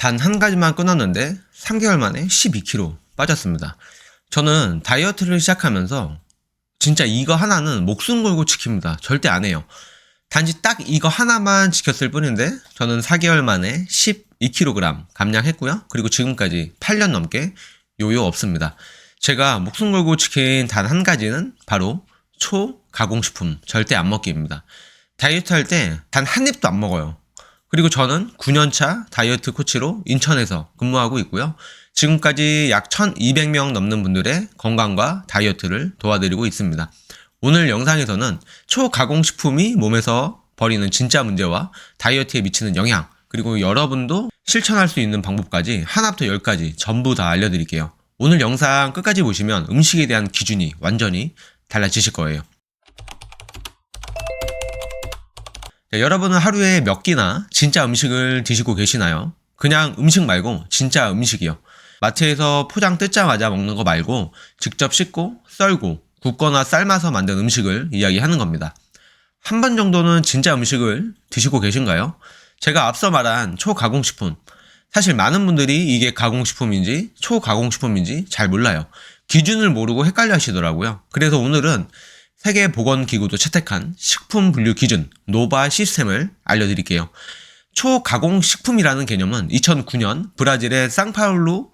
단 한 가지만 끊었는데 3개월 만에 12kg 빠졌습니다. 저는 다이어트를 시작하면서 진짜 이거 하나는 목숨 걸고 지킵니다. 절대 안 해요. 단지 딱 이거 하나만 지켰을 뿐인데 저는 4개월 만에 12kg 감량했고요. 그리고 지금까지 8년 넘게 요요 없습니다. 제가 목숨 걸고 지킨 단 한 가지는 바로 초가공식품 절대 안 먹기입니다. 다이어트 할 때 단 한 입도 안 먹어요. 그리고 저는 9년차 다이어트 코치로 인천에서 근무하고 있고요. 지금까지 약 1200명 넘는 분들의 건강과 다이어트를 도와드리고 있습니다. 오늘 영상에서는 초가공식품이 몸에서 벌이는 진짜 문제와 다이어트에 미치는 영향, 그리고 여러분도 실천할 수 있는 방법까지 하나부터 10까지 전부 다 알려드릴게요. 오늘 영상 끝까지 보시면 음식에 대한 기준이 완전히 달라지실 거예요. 여러분은 하루에 몇 끼나 진짜 음식을 드시고 계시나요? 그냥 음식 말고 진짜 음식이요. 마트에서 포장 뜯자마자 먹는 거 말고 직접 씻고 썰고 굽거나 삶아서 만든 음식을 이야기하는 겁니다. 한 번 정도는 진짜 음식을 드시고 계신가요? 제가 앞서 말한 초가공식품, 사실 많은 분들이 이게 가공식품인지 초가공식품인지 잘 몰라요. 기준을 모르고 헷갈려 하시더라고요. 그래서 오늘은 세계보건기구도 채택한 식품 분류 기준 노바 시스템을 알려드릴게요. 초가공식품이라는 개념은 2009년 브라질의 상파울루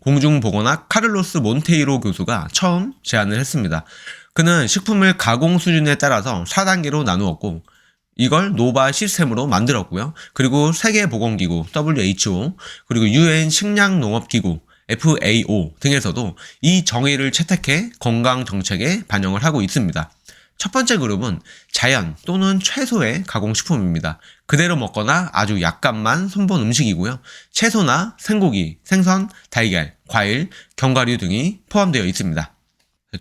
공중보건학 카를로스 몬테이로 교수가 처음 제안을 했습니다. 그는 식품을 가공 수준에 따라서 4단계로 나누었고 이걸 노바 시스템으로 만들었고요. 그리고 세계보건기구 WHO 그리고 UN 식량농업기구 FAO 등에서도 이 정의를 채택해 건강정책에 반영을 하고 있습니다. 첫 번째 그룹은 자연 또는 채소의 가공식품입니다. 그대로 먹거나 아주 약간만 손본 음식이고요. 채소나 생고기, 생선, 달걀, 과일, 견과류 등이 포함되어 있습니다.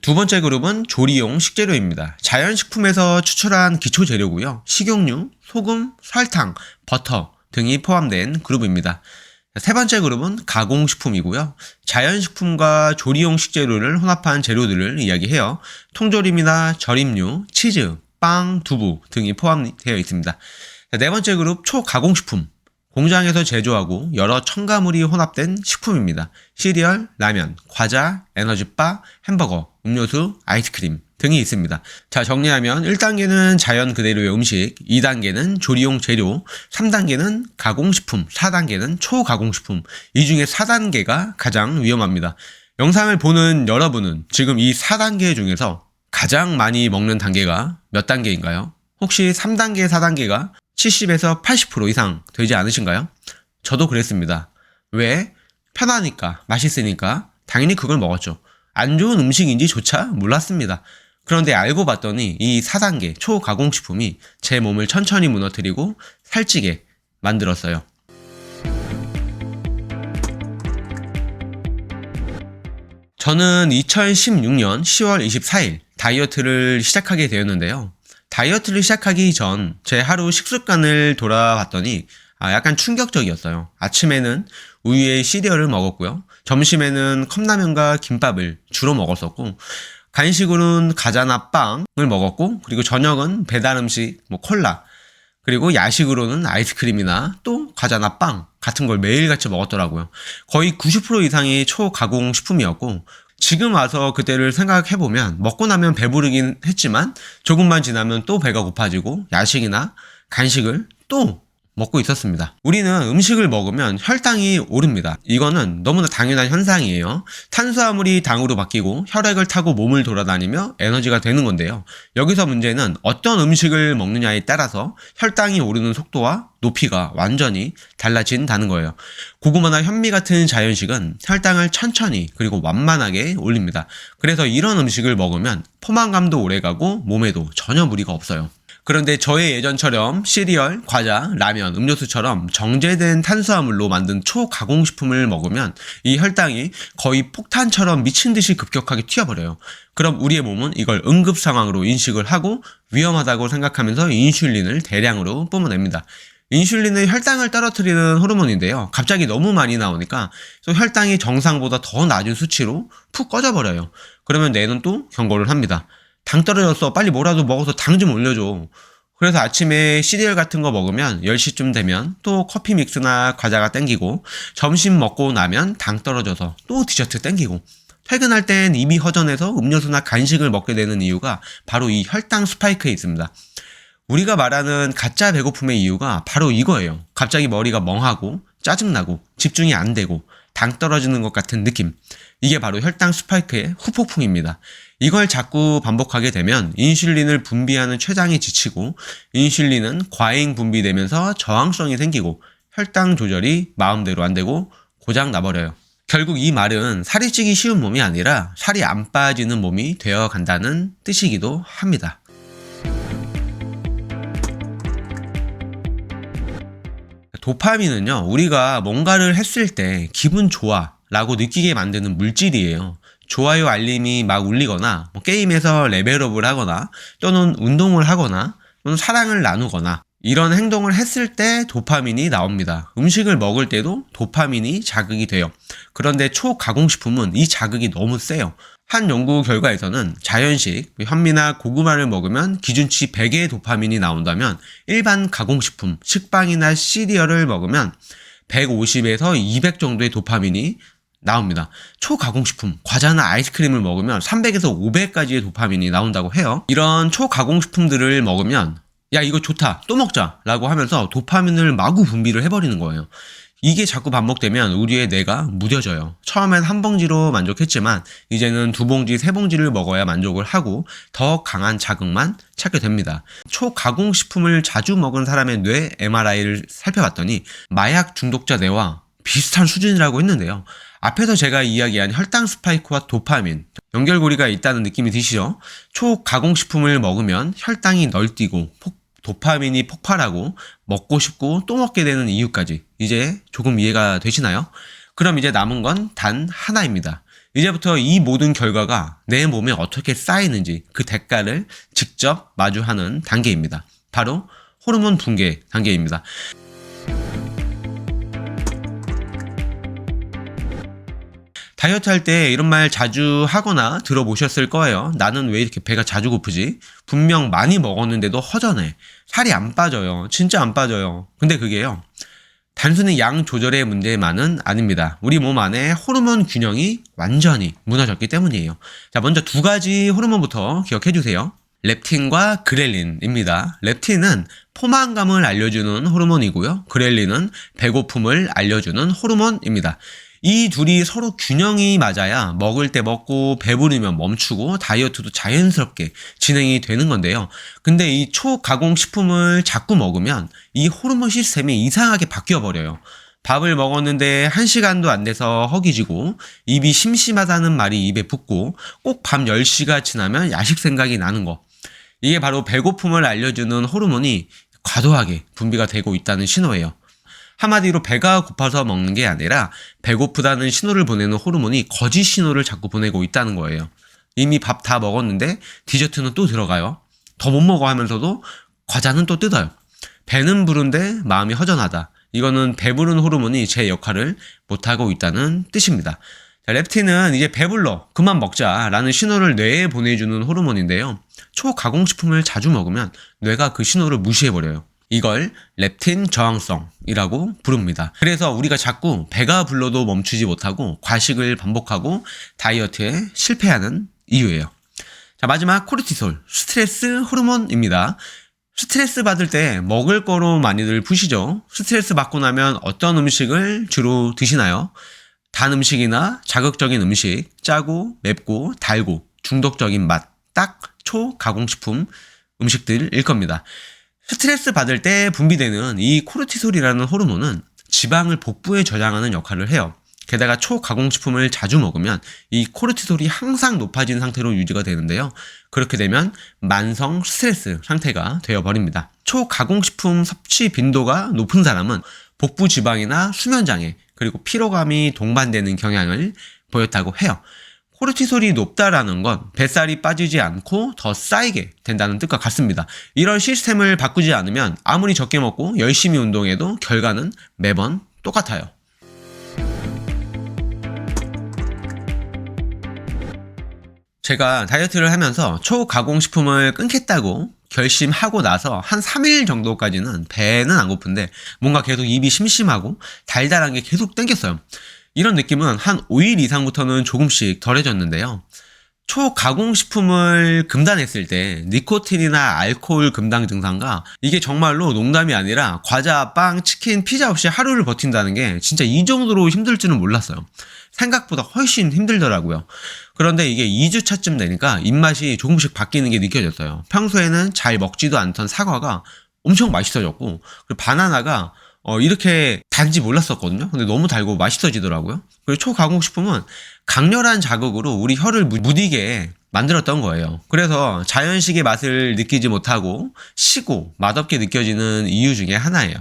두 번째 그룹은 조리용 식재료입니다. 자연식품에서 추출한 기초재료고요. 식용유, 소금, 설탕, 버터 등이 포함된 그룹입니다. 세 번째 그룹은 가공식품이고요. 자연식품과 조리용 식재료를 혼합한 재료들을 이야기해요. 통조림이나 절임류, 치즈, 빵, 두부 등이 포함되어 있습니다. 네 번째 그룹 초가공식품. 공장에서 제조하고 여러 첨가물이 혼합된 식품입니다. 시리얼, 라면, 과자, 에너지바, 햄버거, 음료수, 아이스크림 등이 있습니다. 자, 정리하면 1단계는 자연 그대로의 음식, 2단계는 조리용 재료, 3단계는 가공식품, 4단계는 초가공식품. 이 중에 4단계가 가장 위험합니다. 영상을 보는 여러분은 지금 이 4단계 중에서 가장 많이 먹는 단계가 몇 단계인가요? 혹시 3단계, 4단계가 70에서 80% 이상 되지 않으신가요? 저도 그랬습니다. 왜? 편하니까, 맛있으니까 당연히 그걸 먹었죠. 안 좋은 음식인지조차 몰랐습니다. 그런데 알고 봤더니 이 4단계 초가공식품이 제 몸을 천천히 무너뜨리고 살찌게 만들었어요. 저는 2016년 10월 24일 다이어트를 시작하게 되었는데요. 다이어트를 시작하기 전 제 하루 식습관을 돌아봤더니 약간 충격적이었어요. 아침에는 우유에 시리얼을 먹었고요. 점심에는 컵라면과 김밥을 주로 먹었었고 간식으로는 과자나 빵을 먹었고 그리고 저녁은 배달 음식, 콜라 그리고 야식으로는 아이스크림이나 또 과자나 빵 같은 걸 매일같이 먹었더라고요. 거의 90% 이상이 초가공 식품이었고 지금 와서 그때를 생각해보면 먹고 나면 배부르긴 했지만 조금만 지나면 또 배가 고파지고 야식이나 간식을 또 먹고 있었습니다. 우리는 음식을 먹으면 혈당이 오릅니다. 이거는 너무나 당연한 현상이에요. 탄수화물이 당으로 바뀌고 혈액을 타고 몸을 돌아다니며 에너지가 되는 건데요. 여기서 문제는 어떤 음식을 먹느냐에 따라서 혈당이 오르는 속도와 높이가 완전히 달라진다는 거예요. 고구마나 현미 같은 자연식은 혈당을 천천히 그리고 완만하게 올립니다. 그래서 이런 음식을 먹으면 포만감도 오래가고 몸에도 전혀 무리가 없어요. 그런데 저의 예전처럼 시리얼, 과자, 라면, 음료수처럼 정제된 탄수화물로 만든 초가공식품을 먹으면 이 혈당이 거의 폭탄처럼 미친 듯이 급격하게 튀어버려요. 그럼 우리의 몸은 이걸 응급 상황으로 인식을 하고 위험하다고 생각하면서 인슐린을 대량으로 뿜어냅니다. 인슐린은 혈당을 떨어뜨리는 호르몬인데요. 갑자기 너무 많이 나오니까 혈당이 정상보다 더 낮은 수치로 푹 꺼져버려요. 그러면 뇌는 또 경고를 합니다. 당 떨어졌어. 빨리 뭐라도 먹어서 당 좀 올려줘. 그래서 아침에 시리얼 같은 거 먹으면 10시쯤 되면 또 커피 믹스나 과자가 땡기고, 점심 먹고 나면 당 떨어져서 또 디저트 땡기고, 퇴근할 땐 입이 허전해서 음료수나 간식을 먹게 되는 이유가 바로 이 혈당 스파이크에 있습니다. 우리가 말하는 가짜 배고픔의 이유가 바로 이거예요. 갑자기 머리가 멍하고 짜증나고 집중이 안 되고 당 떨어지는 것 같은 느낌. 이게 바로 혈당 스파이크의 후폭풍입니다. 이걸 자꾸 반복하게 되면 인슐린을 분비하는 췌장이 지치고, 인슐린은 과잉 분비되면서 저항성이 생기고 혈당 조절이 마음대로 안 되고 고장 나버려요. 결국 이 말은 살이 찌기 쉬운 몸이 아니라 살이 안 빠지는 몸이 되어 간다는 뜻이기도 합니다. 도파민은요, 우리가 뭔가를 했을 때 기분 좋아 라고 느끼게 만드는 물질이에요. 좋아요 알림이 막 울리거나, 게임에서 레벨업을 하거나, 또는 운동을 하거나, 또는 사랑을 나누거나, 이런 행동을 했을 때 도파민이 나옵니다. 음식을 먹을 때도 도파민이 자극이 돼요. 그런데 초가공식품은 이 자극이 너무 세요. 한 연구 결과에서는 자연식, 현미나 고구마를 먹으면 기준치 100의 도파민이 나온다면, 일반 가공식품, 식빵이나 시리얼을 먹으면 150에서 200 정도의 도파민이 나옵니다. 초가공식품, 과자나 아이스크림을 먹으면 300에서 500까지의 도파민이 나온다고 해요. 이런 초가공식품들을 먹으면 야, 이거 좋다, 또 먹자 라고 하면서 도파민을 마구 분비를 해버리는 거예요. 이게 자꾸 반복되면 우리의 뇌가 무뎌져요. 처음엔 한 봉지로 만족했지만 이제는 2봉지, 3봉지를 먹어야 만족을 하고 더 강한 자극만 찾게 됩니다. 초가공식품을 자주 먹은 사람의 뇌 MRI를 살펴봤더니 마약 중독자 뇌와 비슷한 수준이라고 했는데요. 앞에서 제가 이야기한 혈당 스파이크와 도파민, 연결고리가 있다는 느낌이 드시죠? 초가공식품을 먹으면 혈당이 널뛰고 도파민이 폭발하고 먹고 싶고 또 먹게 되는 이유까지 이제 조금 이해가 되시나요? 그럼 이제 남은 건 단 하나입니다. 이제부터 이 모든 결과가 내 몸에 어떻게 쌓이는지 그 대가를 직접 마주하는 단계입니다. 바로 호르몬 붕괴 단계입니다. 다이어트 할 때 이런 말 자주 하거나 들어보셨을 거예요. 나는 왜 이렇게 배가 자주 고프지? 분명 많이 먹었는데도 허전해. 살이 안 빠져요. 진짜 안 빠져요. 근데 그게요, 단순히 양 조절의 문제만은 아닙니다. 우리 몸 안에 호르몬 균형이 완전히 무너졌기 때문이에요. 자, 먼저 2가지 호르몬부터 기억해 주세요. 렙틴과 그렐린입니다. 렙틴은 포만감을 알려주는 호르몬이고요. 그렐린은 배고픔을 알려주는 호르몬입니다. 이 둘이 서로 균형이 맞아야 먹을 때 먹고 배부르면 멈추고 다이어트도 자연스럽게 진행이 되는 건데요. 근데 이 초가공식품을 자꾸 먹으면 이 호르몬 시스템이 이상하게 바뀌어 버려요. 밥을 먹었는데 1시간도 안 돼서 허기지고 입이 심심하다는 말이 입에 붙고 꼭 밤 10시가 지나면 야식 생각이 나는 거. 이게 바로 배고픔을 알려주는 호르몬이 과도하게 분비가 되고 있다는 신호예요. 한마디로 배가 고파서 먹는 게 아니라 배고프다는 신호를 보내는 호르몬이 거짓 신호를 자꾸 보내고 있다는 거예요. 이미 밥 다 먹었는데 디저트는 또 들어가요. 더 못 먹어 하면서도 과자는 또 뜯어요. 배는 부른데 마음이 허전하다. 이거는 배부른 호르몬이 제 역할을 못하고 있다는 뜻입니다. 자, 렙틴은 이제 배불러, 그만 먹자라는 신호를 뇌에 보내주는 호르몬인데요. 초가공식품을 자주 먹으면 뇌가 그 신호를 무시해버려요. 이걸 렙틴 저항성이라고 부릅니다. 그래서 우리가 자꾸 배가 불러도 멈추지 못하고 과식을 반복하고 다이어트에 실패하는 이유예요. 자, 마지막 코르티솔, 스트레스 호르몬입니다. 스트레스 받을 때 먹을 거로 많이들 푸시죠. 스트레스 받고 나면 어떤 음식을 주로 드시나요? 단 음식이나 자극적인 음식, 짜고 맵고 달고 중독적인 맛, 딱 초가공식품 음식들일 겁니다. 스트레스 받을 때 분비되는 이 코르티솔이라는 호르몬은 지방을 복부에 저장하는 역할을 해요. 게다가 초가공식품을 자주 먹으면 이 코르티솔이 항상 높아진 상태로 유지가 되는데요. 그렇게 되면 만성 스트레스 상태가 되어버립니다. 초가공식품 섭취 빈도가 높은 사람은 복부 지방이나 수면장애, 그리고 피로감이 동반되는 경향을 보였다고 해요. 코르티솔이 높다라는 건 뱃살이 빠지지 않고 더 쌓이게 된다는 뜻과 같습니다. 이런 시스템을 바꾸지 않으면 아무리 적게 먹고 열심히 운동해도 결과는 매번 똑같아요. 제가 다이어트를 하면서 초가공식품을 끊겠다고 결심하고 나서 한 3일 정도까지는 배는 안 고픈데 뭔가 계속 입이 심심하고 달달한 게 계속 땡겼어요. 이런 느낌은 한 5일 이상부터는 조금씩 덜해졌는데요. 초가공식품을 금단했을 때 니코틴이나 알코올 금당 증상과 이게 정말로 농담이 아니라 과자, 빵, 치킨, 피자 없이 하루를 버틴다는 게 진짜 이 정도로 힘들 줄은 몰랐어요. 생각보다 훨씬 힘들더라고요. 그런데 이게 2주차쯤 되니까 입맛이 조금씩 바뀌는 게 느껴졌어요. 평소에는 잘 먹지도 않던 사과가 엄청 맛있어졌고, 그리고 바나나가 이렇게 단지 몰랐었거든요. 근데 너무 달고 맛있어지더라고요. 그리고 초가공식품은 강렬한 자극으로 우리 혀를 무디게 만들었던 거예요. 그래서 자연식의 맛을 느끼지 못하고 시고 맛없게 느껴지는 이유 중에 하나예요.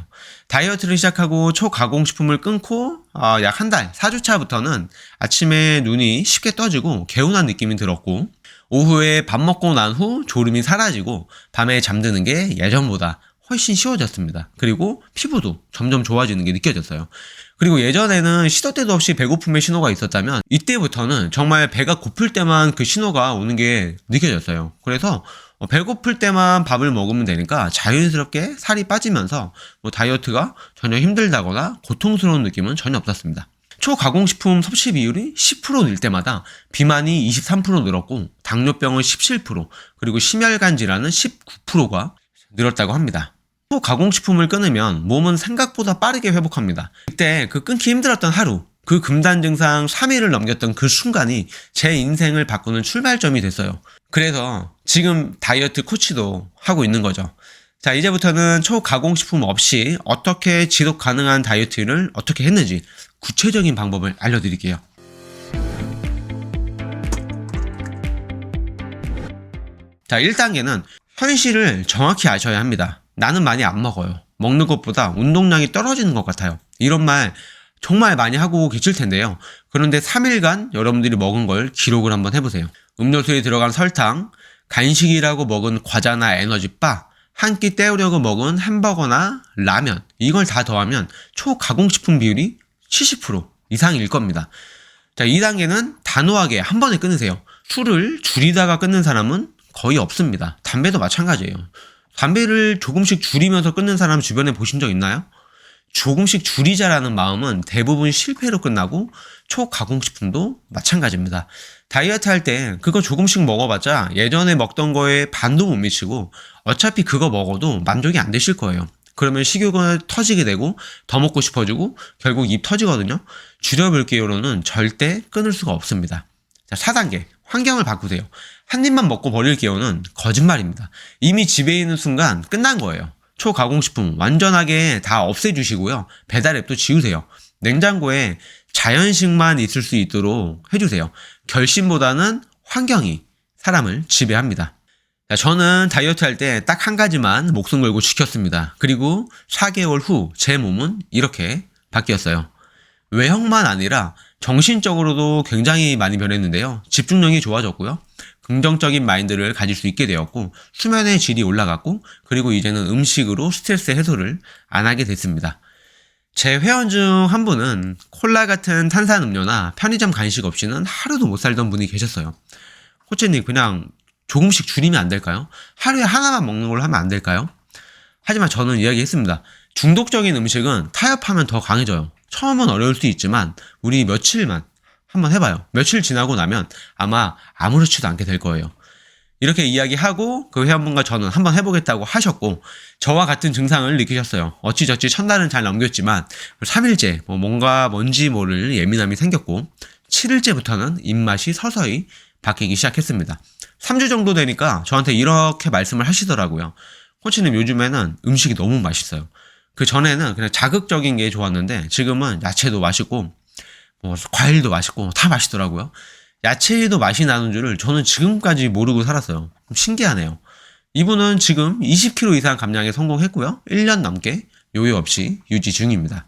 다이어트를 시작하고 초가공식품을 끊고 약 한 달, 4주차부터는 아침에 눈이 쉽게 떠지고 개운한 느낌이 들었고, 오후에 밥 먹고 난 후 졸음이 사라지고 밤에 잠드는 게 예전보다 훨씬 쉬워졌습니다. 그리고 피부도 점점 좋아지는 게 느껴졌어요. 그리고 예전에는 시도 때도 없이 배고픔의 신호가 있었다면 이때부터는 정말 배가 고플 때만 그 신호가 오는 게 느껴졌어요. 그래서 배고플 때만 밥을 먹으면 되니까 자연스럽게 살이 빠지면서 다이어트가 전혀 힘들다거나 고통스러운 느낌은 전혀 없었습니다. 초가공식품 섭취 비율이 10% 늘 때마다 비만이 23% 늘었고 당뇨병은 17%, 그리고 심혈관 질환은 19%가 늘었다고 합니다. 초가공식품을 끊으면 몸은 생각보다 빠르게 회복합니다. 그때 그 끊기 힘들었던 하루, 그 금단 증상 3일을 넘겼던 그 순간이 제 인생을 바꾸는 출발점이 됐어요. 그래서 지금 다이어트 코치도 하고 있는 거죠. 자, 이제부터는 초가공식품 없이 어떻게 지속 가능한 다이어트를 어떻게 했는지 구체적인 방법을 알려드릴게요. 자, 1단계는 현실을 정확히 아셔야 합니다. 나는 많이 안 먹어요. 먹는 것보다 운동량이 떨어지는 것 같아요. 이런 말 정말 많이 하고 계실 텐데요. 그런데 3일간 여러분들이 먹은 걸 기록을 한번 해보세요. 음료수에 들어간 설탕, 간식이라고 먹은 과자나 에너지바, 한 끼 때우려고 먹은 햄버거나 라면, 이걸 다 더하면 초가공식품 비율이 70% 이상일 겁니다. 자, 2단계는 단호하게 한 번에 끊으세요. 술을 줄이다가 끊는 사람은 거의 없습니다. 담배도 마찬가지예요. 담배를 조금씩 줄이면서 끊는 사람 주변에 보신 적 있나요? 조금씩 줄이자라는 마음은 대부분 실패로 끝나고 초가공식품도 마찬가지입니다. 다이어트 할 때 그거 조금씩 먹어봤자 예전에 먹던 거에 반도 못 미치고 어차피 그거 먹어도 만족이 안 되실 거예요. 그러면 식욕은 터지게 되고 더 먹고 싶어지고 결국 입 터지거든요. 줄여볼게요로는 절대 끊을 수가 없습니다. 자, 4단계 환경을 바꾸세요. 한 입만 먹고 버릴게요는 거짓말입니다. 이미 집에 있는 순간 끝난 거예요. 초가공식품 완전하게 다 없애주시고요. 배달앱도 지우세요. 냉장고에 자연식만 있을 수 있도록 해주세요. 결심보다는 환경이 사람을 지배합니다. 자, 저는 다이어트 할 때 딱 한 가지만 목숨 걸고 지켰습니다. 그리고 4개월 후 제 몸은 이렇게 바뀌었어요. 외형만 아니라 정신적으로도 굉장히 많이 변했는데요. 집중력이 좋아졌고요. 긍정적인 마인드를 가질 수 있게 되었고, 수면의 질이 올라갔고, 그리고 이제는 음식으로 스트레스 해소를 안 하게 됐습니다. 제 회원 중 한 분은 콜라 같은 탄산음료나 편의점 간식 없이는 하루도 못 살던 분이 계셨어요. 코치님, 그냥 조금씩 줄이면 안 될까요? 하루에 하나만 먹는 걸로 하면 안 될까요? 하지만 저는 이야기했습니다. 중독적인 음식은 타협하면 더 강해져요. 처음은 어려울 수 있지만 우리 며칠만 한번 해봐요. 며칠 지나고 나면 아마 아무렇지도 않게 될 거예요. 이렇게 이야기하고 그 회원분과 저는 한번 해보겠다고 하셨고, 저와 같은 증상을 느끼셨어요. 어찌저찌 첫날은 잘 넘겼지만 3일째 뭔지 모를 예민함이 생겼고, 7일째부터는 입맛이 서서히 바뀌기 시작했습니다. 3주 정도 되니까 저한테 이렇게 말씀을 하시더라고요. 코치님, 요즘에는 음식이 너무 맛있어요. 그 전에는 그냥 자극적인 게 좋았는데 지금은 야채도 맛있고 과일도 맛있고 다 맛있더라고요. 야채에도 맛이 나는 줄을 저는 지금까지 모르고 살았어요. 신기하네요. 이분은 지금 20kg 이상 감량에 성공했고요. 1년 넘게 요요 없이 유지 중입니다.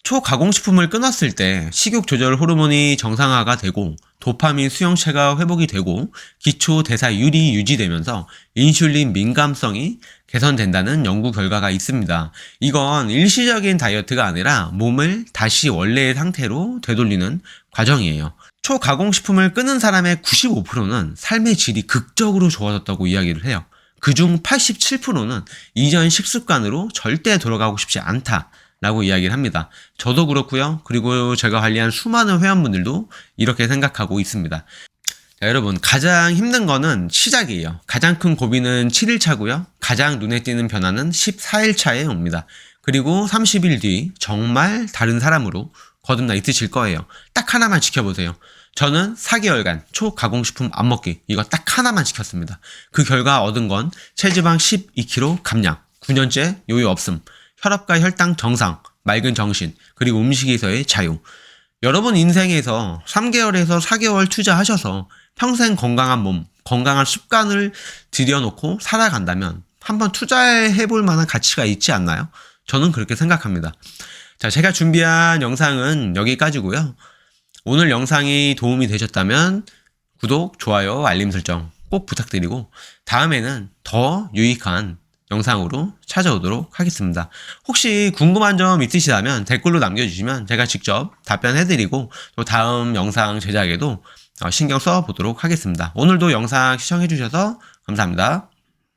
초가공식품을 끊었을 때 식욕 조절 호르몬이 정상화가 되고 도파민 수용체가 회복이 되고 기초 대사율이 유지되면서 인슐린 민감성이 개선된다는 연구 결과가 있습니다. 이건 일시적인 다이어트가 아니라 몸을 다시 원래의 상태로 되돌리는 과정이에요. 초가공식품을 끊은 사람의 95%는 삶의 질이 극적으로 좋아졌다고 이야기를 해요. 그중 87%는 이전 식습관으로 절대 돌아가고 싶지 않다라고 이야기를 합니다. 저도 그렇고요. 그리고 제가 관리한 수많은 회원분들도 이렇게 생각하고 있습니다. 자, 여러분, 가장 힘든 거는 시작이에요. 가장 큰 고비는 7일차고요. 가장 눈에 띄는 변화는 14일차에 옵니다. 그리고 30일 뒤 정말 다른 사람으로 거듭나 있으실 거예요. 딱 하나만 지켜보세요. 저는 4개월간 초가공식품 안 먹기, 이거 딱 하나만 지켰습니다. 그 결과 얻은 건 체지방 12kg 감량, 9년째 요요 없음, 혈압과 혈당 정상, 맑은 정신, 그리고 음식에서의 자유. 여러분 인생에서 3개월에서 4개월 투자하셔서 평생 건강한 몸, 건강한 습관을 들여놓고 살아간다면 한번 투자해볼 만한 가치가 있지 않나요? 저는 그렇게 생각합니다. 자, 제가 준비한 영상은 여기까지고요. 오늘 영상이 도움이 되셨다면 구독, 좋아요, 알림 설정 꼭 부탁드리고 다음에는 더 유익한 영상으로 찾아오도록 하겠습니다. 혹시 궁금한 점 있으시다면 댓글로 남겨주시면 제가 직접 답변해드리고 또 다음 영상 제작에도 신경 써보도록 하겠습니다. 오늘도 영상 시청해주셔서 감사합니다.